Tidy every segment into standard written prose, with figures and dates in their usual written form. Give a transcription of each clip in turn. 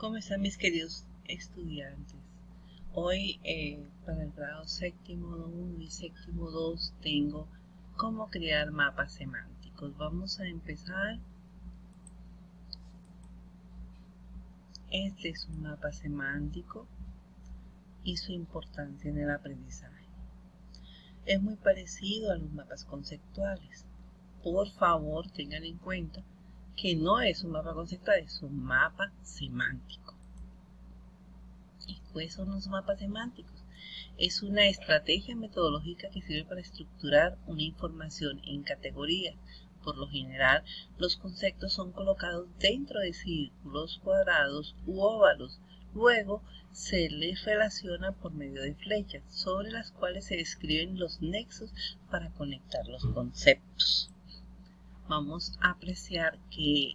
¿Cómo están mis queridos estudiantes? Hoy para el grado séptimo 1 y séptimo 2 tengo cómo crear mapas semánticos. Vamos a empezar. Este es un mapa semántico y su importancia en el aprendizaje. Es muy parecido a los mapas conceptuales. Por favor, tengan en cuenta que no es un mapa conceptual, es un mapa semántico. ¿Y cuáles son los mapas semánticos? Es una estrategia metodológica que sirve para estructurar una información en categorías. Por lo general, los conceptos son colocados dentro de círculos, cuadrados u óvalos. Luego, se les relaciona por medio de flechas, sobre las cuales se describen los nexos para conectar los conceptos. Vamos a apreciar que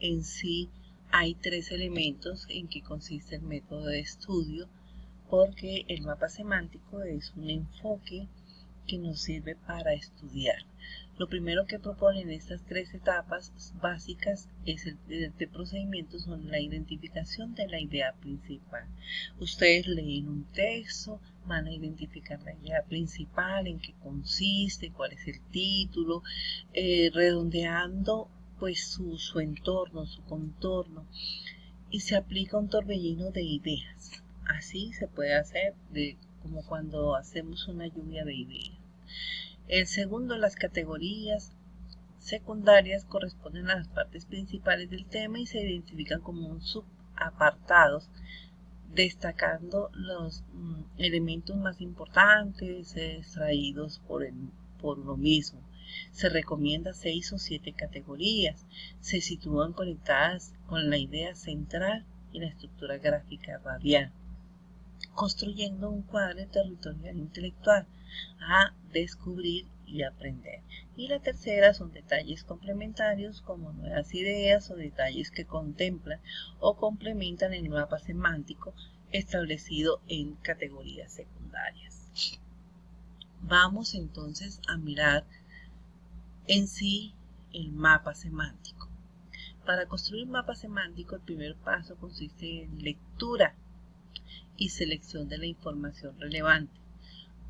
en sí hay tres elementos en que consiste el método de estudio, porque el mapa semántico es un enfoque que nos sirve para estudiar. Lo primero que proponen estas tres etapas básicas de procedimiento son la identificación de la idea principal. Ustedes leen un texto, van a identificar la idea principal, en qué consiste, cuál es el título, redondeando pues su entorno, su contorno, y se aplica un torbellino de ideas. Así se puede hacer como cuando hacemos una lluvia de ideas. El segundo, las categorías secundarias corresponden a las partes principales del tema y se identifican como subapartados, destacando los elementos más importantes extraídos por lo mismo. Se recomienda 6 o 7 categorías. Se sitúan conectadas con la idea central y la estructura gráfica radial, construyendo un cuadro territorial intelectual a descubrir y aprender. Y la tercera son detalles complementarios como nuevas ideas o detalles que contemplan o complementan el mapa semántico establecido en categorías secundarias. Vamos entonces a mirar en sí el mapa semántico. Para construir un mapa semántico, el primer paso consiste en lectura y selección de la información relevante,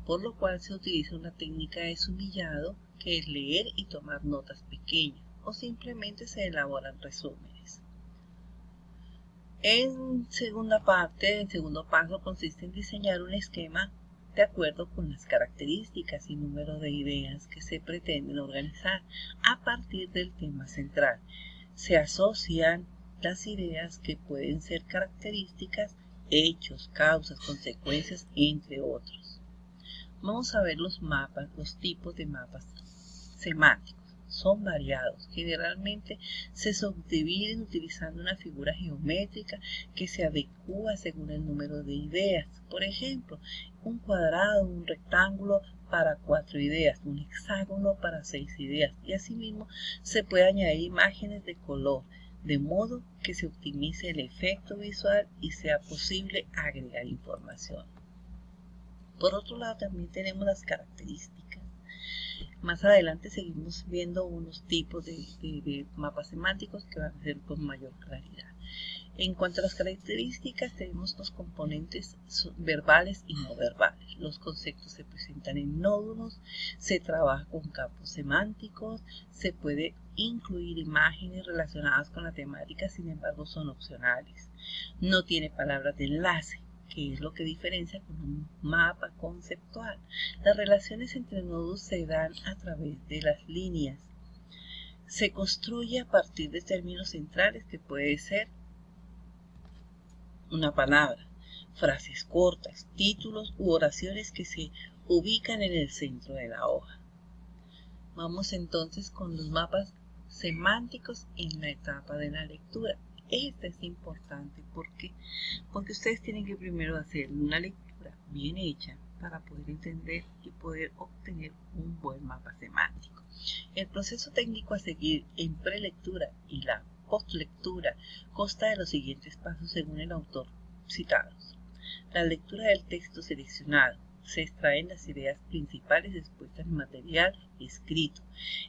por lo cual se utiliza una técnica de sumillado, que es leer y tomar notas pequeñas, o simplemente se elaboran resúmenes. En segunda parte, el segundo paso consiste en diseñar un esquema de acuerdo con las características y número de ideas que se pretenden organizar a partir del tema central. Se asocian las ideas que pueden ser características, hechos, causas, consecuencias, entre otros. Vamos a ver los mapas, los tipos de mapas semánticos. Son variados. Generalmente se subdividen utilizando una figura geométrica que se adecúa según el número de ideas. Por ejemplo, un cuadrado, un rectángulo para 4 ideas, un hexágono para 6 ideas. Y asimismo se puede añadir imágenes de color, de modo que se optimice el efecto visual y sea posible agregar información. Por otro lado, también tenemos las características. Más adelante seguimos viendo unos tipos de mapas semánticos que van a ser con mayor claridad. En cuanto a las características, tenemos los componentes verbales y no verbales. Los conceptos se presentan en nódulos, se trabaja con campos semánticos, se puede incluir imágenes relacionadas con la temática, sin embargo son opcionales. No tiene palabras de enlace, que es lo que diferencia con un mapa conceptual. Las relaciones entre nodos se dan a través de las líneas. Se construye a partir de términos centrales, que puede ser una palabra, frases cortas, títulos u oraciones que se ubican en el centro de la hoja. Vamos entonces con los mapas semánticos en la etapa de la lectura. Esta es importante porque ustedes tienen que primero hacer una lectura bien hecha para poder entender y poder obtener un buen mapa semántico. El proceso técnico a seguir en prelectura y la postlectura consta de los siguientes pasos según el autor citados. La lectura del texto seleccionado. Se extraen las ideas principales expuestas en material escrito.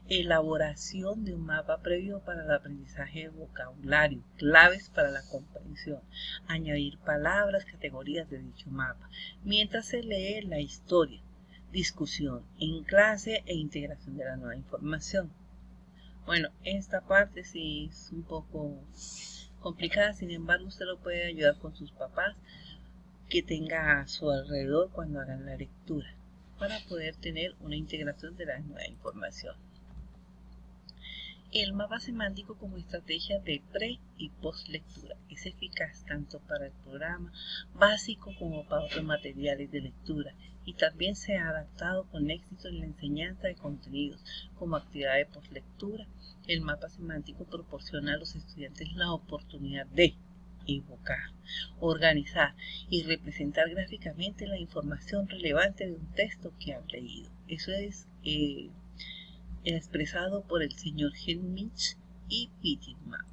Elaboración de un mapa previo para el aprendizaje de vocabulario, claves para la comprensión exposición, añadir palabras, categorías de dicho mapa, mientras se lee la historia, discusión en clase e integración de la nueva información. Bueno, esta parte sí es un poco complicada, sin embargo usted lo puede ayudar con sus papás que tenga a su alrededor cuando hagan la lectura, para poder tener una integración de la nueva información. El mapa semántico como estrategia de pre y post lectura es eficaz tanto para el programa básico como para otros materiales de lectura, y también se ha adaptado con éxito en la enseñanza de contenidos como actividad de post lectura. El mapa semántico proporciona a los estudiantes la oportunidad de evocar, organizar y representar gráficamente la información relevante de un texto que han leído. Eso es expresado por el señor Heinrich y Pittigman,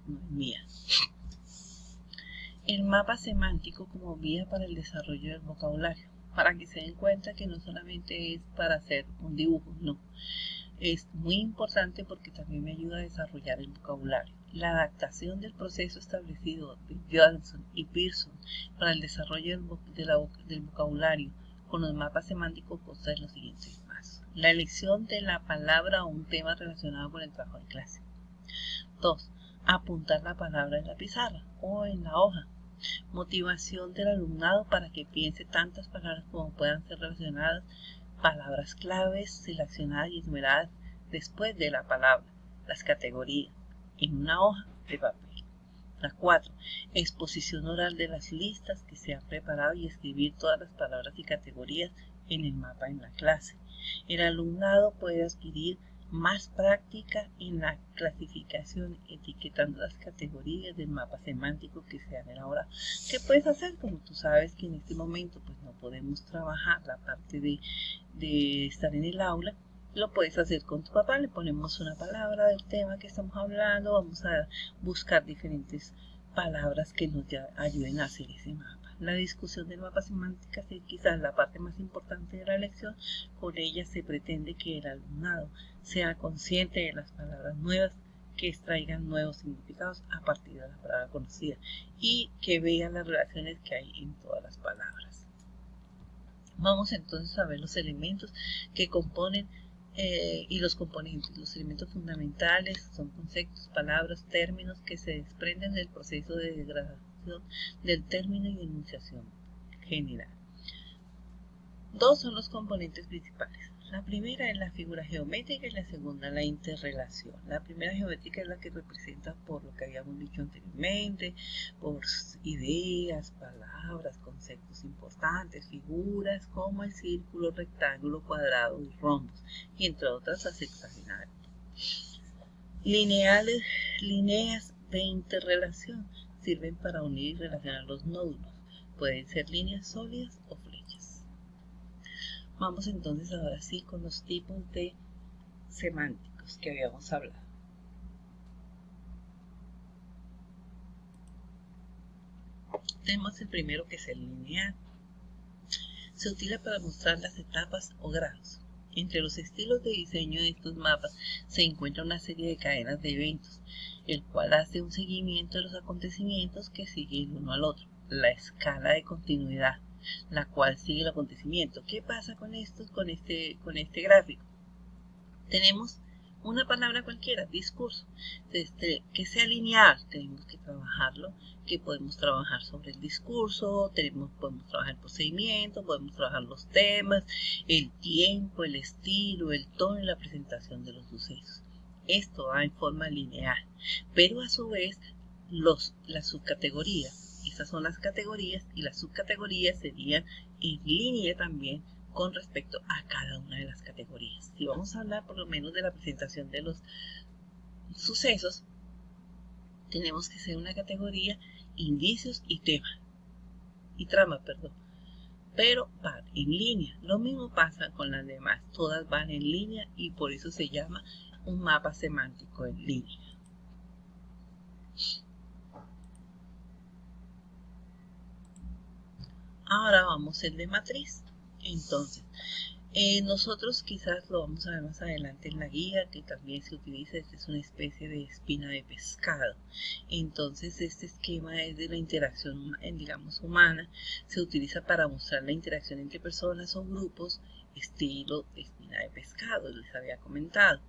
no es mía. El mapa semántico como vía para el desarrollo del vocabulario, para que se den cuenta que no solamente es para hacer un dibujo, no. Es muy importante porque también me ayuda a desarrollar el vocabulario. La adaptación del proceso establecido de Johnson y Pearson para el desarrollo del vocabulario con los mapas semánticos consta en los siguientes pasos. La elección de la palabra o un tema relacionado con el trabajo de clase. 2. Apuntar la palabra en la pizarra o en la hoja. Motivación del alumnado para que piense tantas palabras como puedan ser relacionadas, palabras claves seleccionadas y enumeradas después de la palabra, las categorías, en una hoja de papel. La 4. Exposición oral de las listas que se han preparado y escribir todas las palabras y categorías en el mapa en la clase. El alumnado puede adquirir más práctica en la clasificación, etiquetando las categorías del mapa semántico que se han elaborado. ¿Qué puedes hacer? Como tú sabes que en este momento pues no podemos trabajar la parte de estar en el aula, lo puedes hacer con tu papá. Le ponemos una palabra del tema que estamos hablando, vamos a buscar diferentes palabras que nos ayuden a hacer ese mapa. La discusión del mapa semántico es quizás la parte más importante de la lección. Con ella se pretende que el alumnado sea consciente de las palabras nuevas, que extraigan nuevos significados a partir de la palabra conocida y que vean las relaciones que hay en todas las palabras. Vamos entonces a ver los elementos que componen y los componentes. Los elementos fundamentales son conceptos, palabras, términos que se desprenden del proceso de degradación del término y enunciación general. 2 son los componentes principales. La primera es la figura geométrica y la segunda la interrelación. La primera geométrica es la que representa, por lo que habíamos dicho anteriormente, por ideas, palabras, conceptos importantes, figuras como el círculo, rectángulo, cuadrado y rombos, y entre otras las hexagonales. Líneas de interrelación sirven para unir y relacionar los nódulos. Pueden ser líneas sólidas o flechas. Vamos entonces ahora sí con los tipos de semánticos que habíamos hablado. Tenemos el primero, que es el lineal. Se utiliza para mostrar las etapas o grados. Entre los estilos de diseño de estos mapas se encuentra una serie de cadenas de eventos, el cual hace un seguimiento de los acontecimientos que siguen el uno al otro. La escala de continuidad, la cual sigue el acontecimiento. ¿Qué pasa con esto, con este gráfico? Tenemos una palabra cualquiera, discurso, que sea lineal, tenemos que trabajarlo, que podemos trabajar sobre el discurso, podemos trabajar el procedimiento, podemos trabajar los temas, el tiempo, el estilo, el tono y la presentación de los sucesos. Esto va en forma lineal, pero a su vez las subcategorías, estas son las categorías, y las subcategorías serían en línea también con respecto a cada una de las categorías. Si vamos a hablar por lo menos de la presentación de los sucesos, tenemos que ser una categoría indicios y trama, pero van en línea. Lo mismo pasa con las demás, todas van en línea y por eso se llama un mapa semántico en línea. Ahora vamos al de matriz. Entonces, Nosotros quizás lo vamos a ver más adelante en la guía, que también se utiliza. Esta es una especie de espina de pescado. Entonces este esquema es de la interacción, digamos, humana. Se utiliza para mostrar la interacción entre personas o grupos, estilo espina de pescado, les había comentado.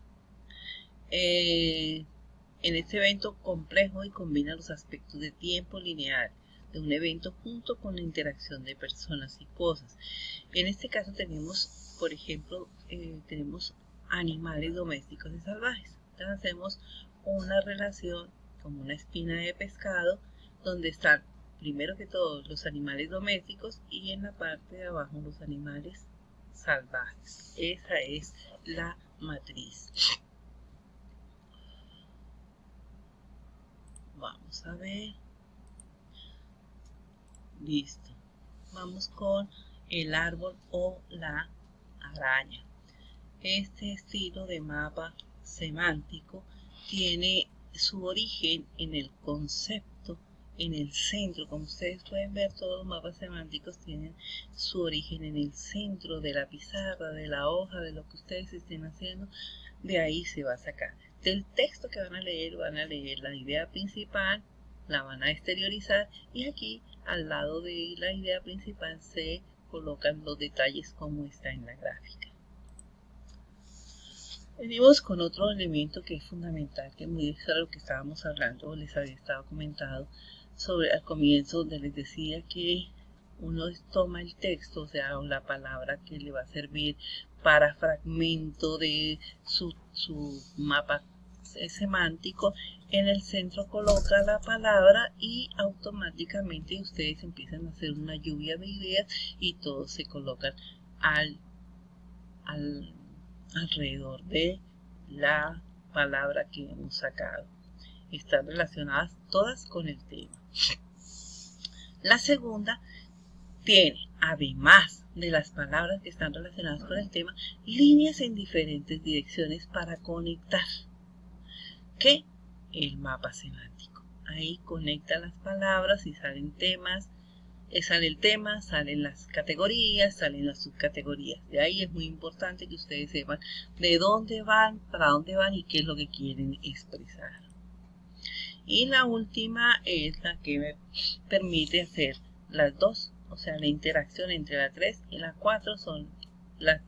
En este evento complejo y combina los aspectos de tiempo lineal de un evento junto con la interacción de personas y cosas. En este caso tenemos, por ejemplo, tenemos animales domésticos y salvajes. Entonces hacemos una relación como una espina de pescado donde están primero que todo los animales domésticos y en la parte de abajo los animales salvajes. Esa es la matriz. Vamos a ver. Listo. Vamos con el árbol o la araña. Este estilo de mapa semántico tiene su origen en el concepto, en el centro. Como ustedes pueden ver, todos los mapas semánticos tienen su origen en el centro de la pizarra, de la hoja, de lo que ustedes estén haciendo. De ahí se va a sacar. Del texto que van a leer la idea principal, la van a exteriorizar y aquí al lado de la idea principal se colocan los detalles como está en la gráfica. Venimos con otro elemento que es fundamental, que es a lo que estábamos hablando, les había estado comentado sobre al comienzo, donde les decía que uno toma el texto, o sea, la palabra que le va a servir para fragmento de su mapa semántico. En el centro coloca la palabra y automáticamente ustedes empiezan a hacer una lluvia de ideas y todos se colocan alrededor de la palabra que hemos sacado. Están relacionadas todas con el tema. La segunda tiene, además de las palabras que están relacionadas con el tema, líneas en diferentes direcciones para conectar. ¿Qué? El mapa semántico. Ahí conecta las palabras y salen temas. Sale el tema, salen las categorías, salen las subcategorías. De ahí es muy importante que ustedes sepan de dónde van, para dónde van y qué es lo que quieren expresar. Y la última es la que me permite hacer las dos, o sea, la interacción entre la 3 y la 4 son la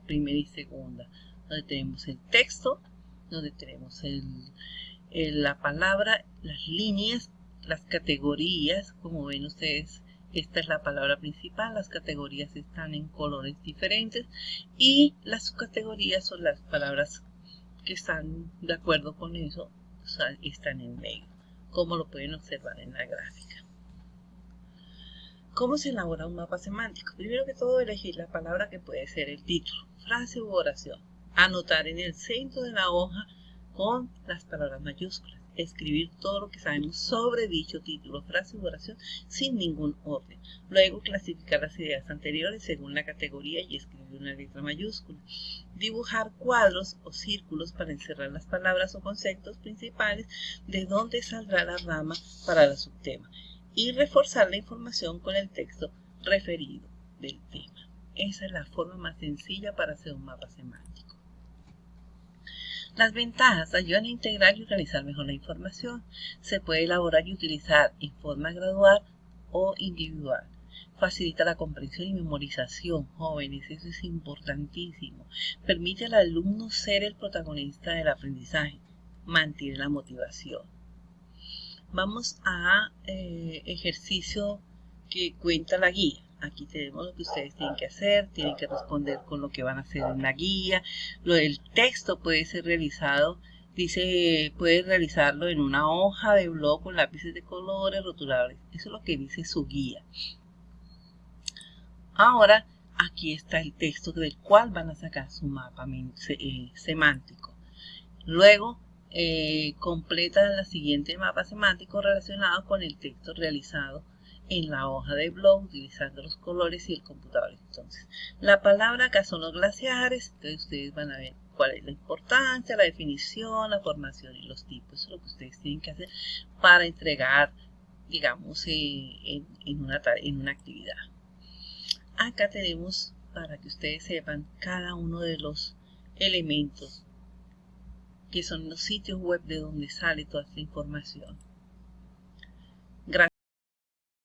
primera y segunda, donde tenemos el texto, donde tenemos la palabra, las líneas, las categorías, como ven ustedes. Esta es la palabra principal, las categorías están en colores diferentes y las subcategorías son las palabras que están de acuerdo con eso, o sea, están en medio, como lo pueden observar en la gráfica. ¿Cómo se elabora un mapa semántico? Primero que todo, elegir la palabra que puede ser el título, frase u oración. Anotar en el centro de la hoja con las palabras mayúsculas. Escribir todo lo que sabemos sobre dicho título, frase u oración sin ningún orden. Luego clasificar las ideas anteriores según la categoría y escribir una letra mayúscula. Dibujar cuadros o círculos para encerrar las palabras o conceptos principales de donde saldrá la rama para la subtema. Y reforzar la información con el texto referido del tema. Esa es la forma más sencilla para hacer un mapa semántico. Las ventajas ayudan a integrar y organizar mejor la información. Se puede elaborar y utilizar en forma gradual o individual. Facilita la comprensión y memorización, jóvenes, eso es importantísimo. Permite al alumno ser el protagonista del aprendizaje. Mantiene la motivación. Vamos a ejercicio que cuenta la guía. Aquí tenemos lo que ustedes tienen que hacer, tienen que responder con lo que van a hacer en la guía. Lo del texto puede ser realizado, dice, puede realizarlo en una hoja de blog con lápices de colores, rotuladores. Eso es lo que dice su guía. Ahora, aquí está el texto del cual van a sacar su mapa semántico. Luego, completa el siguiente mapa semántico relacionado con el texto realizado en la hoja de blog utilizando los colores y el computador. Entonces, la palabra acá son los glaciares, entonces ustedes van a ver cuál es la importancia, la definición, la formación y los tipos. Eso es lo que ustedes tienen que hacer para entregar, digamos, en una actividad. Acá tenemos para que ustedes sepan cada uno de los elementos que son los sitios web de donde sale toda esta información.